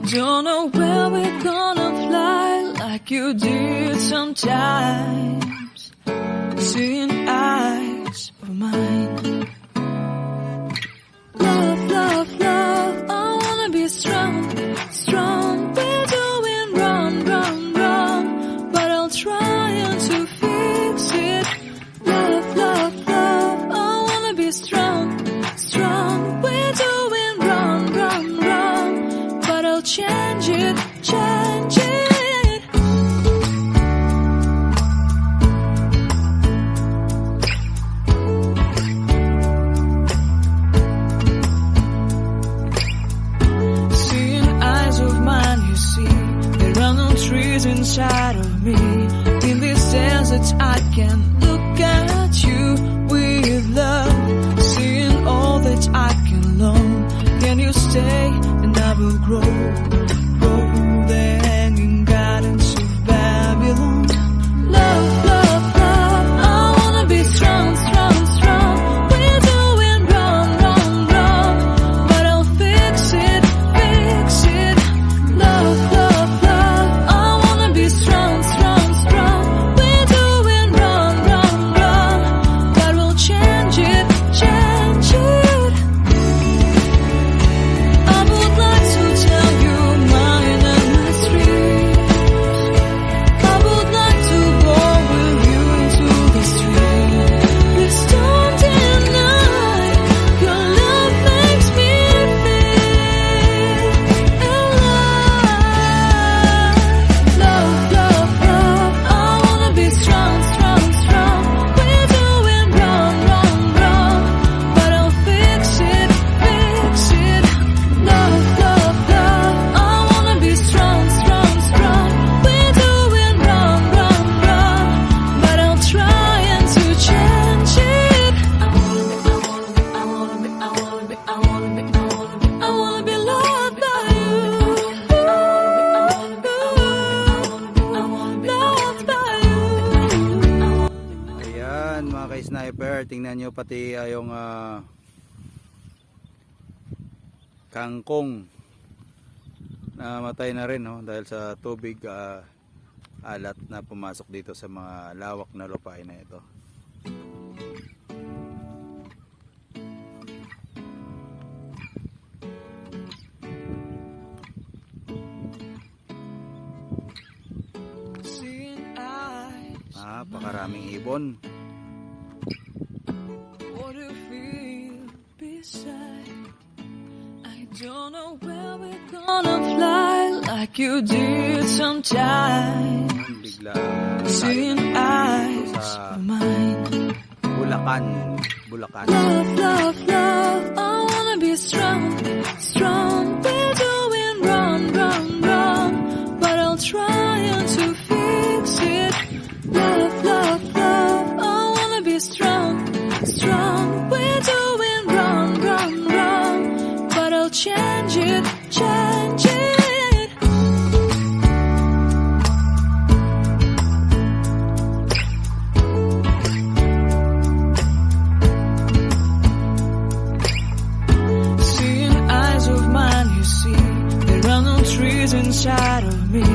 don't know where we're gonna fly like you did sometimes. Seeing eyes of mine. Love, love, love, I wanna be strong, strong. We're doing wrong, wrong, wrong, but I'll try to fix it. Love, love, love, I wanna be strong, strong. We're doing wrong, wrong, wrong, but I'll change it, change it. Trees inside of me. In this desert I can look at you with love. Seeing all that I can learn. Can you stay and I will grow? Grow the hanging gardens of Babylon. Love, love, love, I wanna be strong, strong, strong. We're doing wrong, wrong, wrong, but I'll fix it, fix it. Love, love, love, strong, strong, strong. We're doing wrong, wrong, wrong, but we'll change it, change it. I would like to tell you mine and my street. I would like to go with you into the street. Please don't deny your love makes me feel alive. Love, love, I wanna be strong, strong, strong. We're doing wrong, wrong, wrong, but I'll fix it, fix it. Love, love, love, I wanna be strong, strong, strong. We're doing wrong, wrong, wrong, but I'll try to change it. I wanna be loved by you. Ayan mga ka-sniper, tingnan nyo pati yung kangkong namatay na rin, no? Dahil sa tubig alat na pumasok dito sa mga lawak na lupain na ito. Pakaraming ibon. I don't know where we're gonna fly like you did sometimes. Seeing eyes of mine. Bulacan. Love, love, love, I wanna be strong, strong. We're doing wrong, wrong, wrong, but I'll try to fix it. Love, love, love, I wanna be strong, strong. We're doing wrong, wrong, wrong, but I'll change it, change it. Seeing eyes of mine, you see, there are no trees inside of me.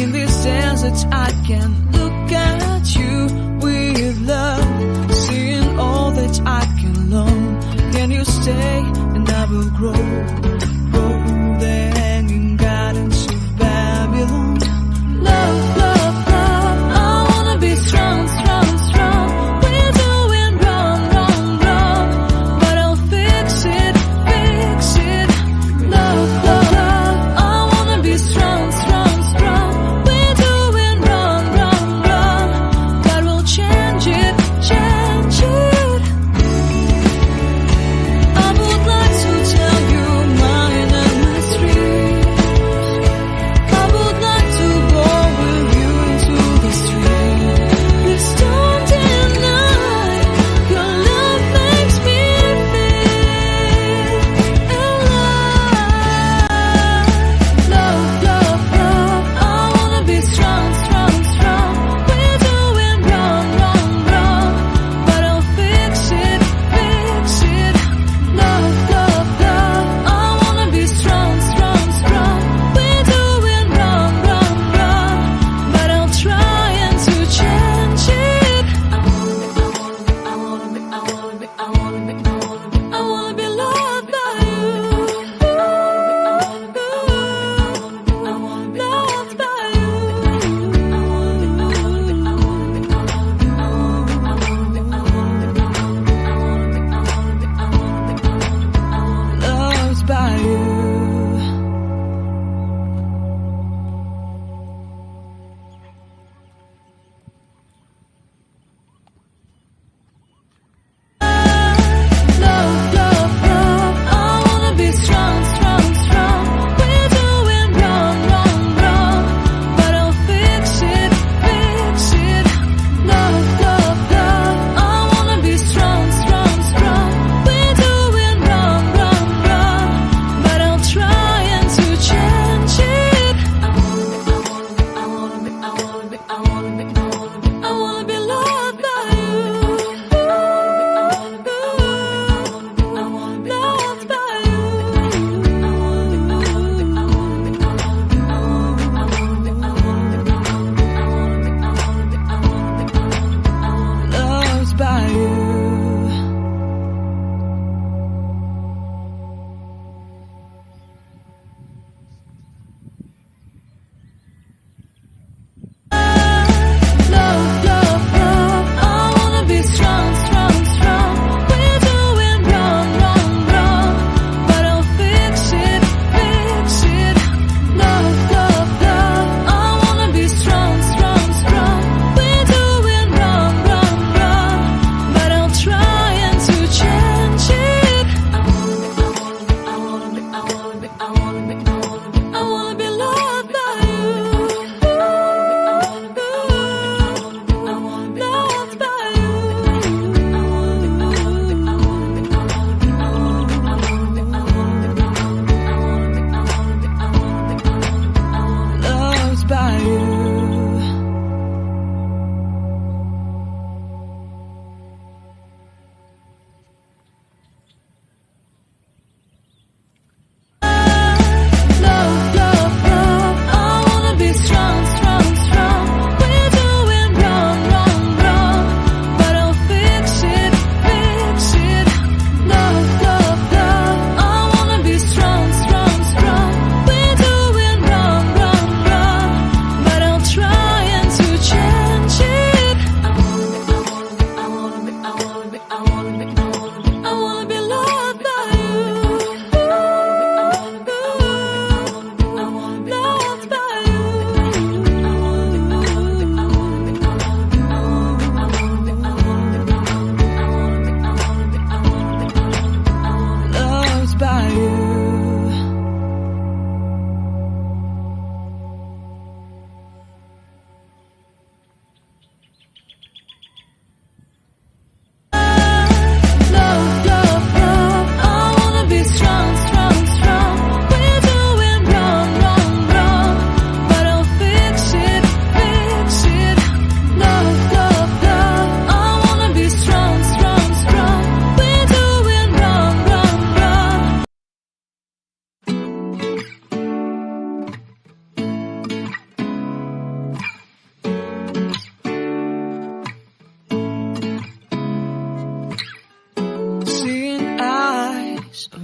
In this desert I can look at you with love. Seeing all that I can learn. Can you stay and I will grow? Grow the hanging gardens of Babylon. Love, love, love, I wanna be strong, strong, strong. We're doing wrong, wrong, wrong, but I'll fix it, fix it. Love, love, love, I wanna be strong, strong, strong. We're doing wrong, wrong, wrong, but we'll change it, change it. I would like to tell you my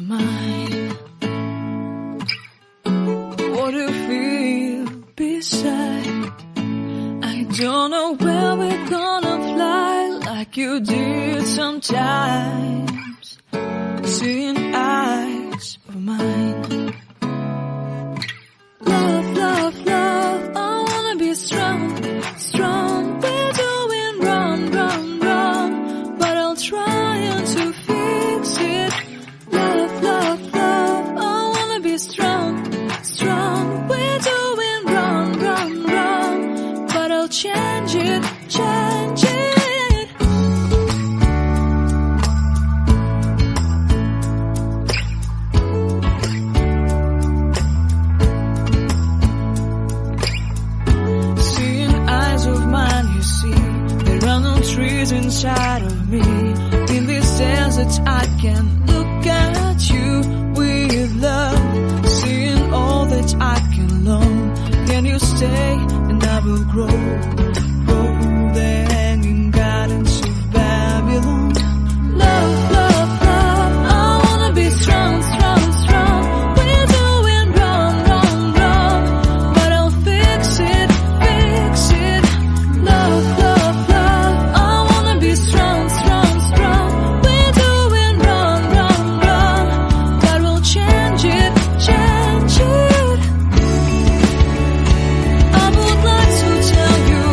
mine. What do you feel beside? I don't know where we're gonna fly like you did sometimes. Seeing eyes of mine. Love, love, love, I wanna be strong, strong. We're doing wrong, wrong, wrong, but I'll try to fix it. Love, love, love, I wanna be strong, strong. We're doing wrong, wrong, wrong, but I'll change it, change it. Trees inside of me. In this desert I can look at you with love. Seeing all that I can learn. Can you stay and I will grow? Grow the hanging gardens of Babylon. Love, love, love, I wanna be strong, strong, strong. We're doing wrong, wrong, wrong, but I'll fix it, fix it. Love, love, love, strong, strong, strong. We're doing wrong, wrong, wrong, but we'll change it, change it. I would like to tell you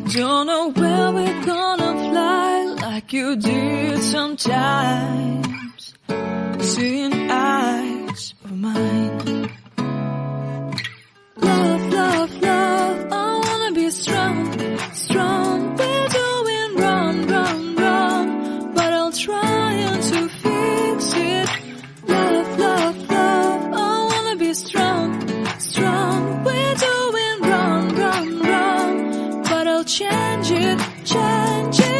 Don't know where we're gonna fly like you did sometimes. Seeing eyes of mine. Love, love, love, I wanna be strong, strong. We're doing wrong, wrong, wrong, but I'll try to fix it. Love, love, love, I wanna be strong, strong. We're doing wrong, wrong, wrong, but I'll change it, change it.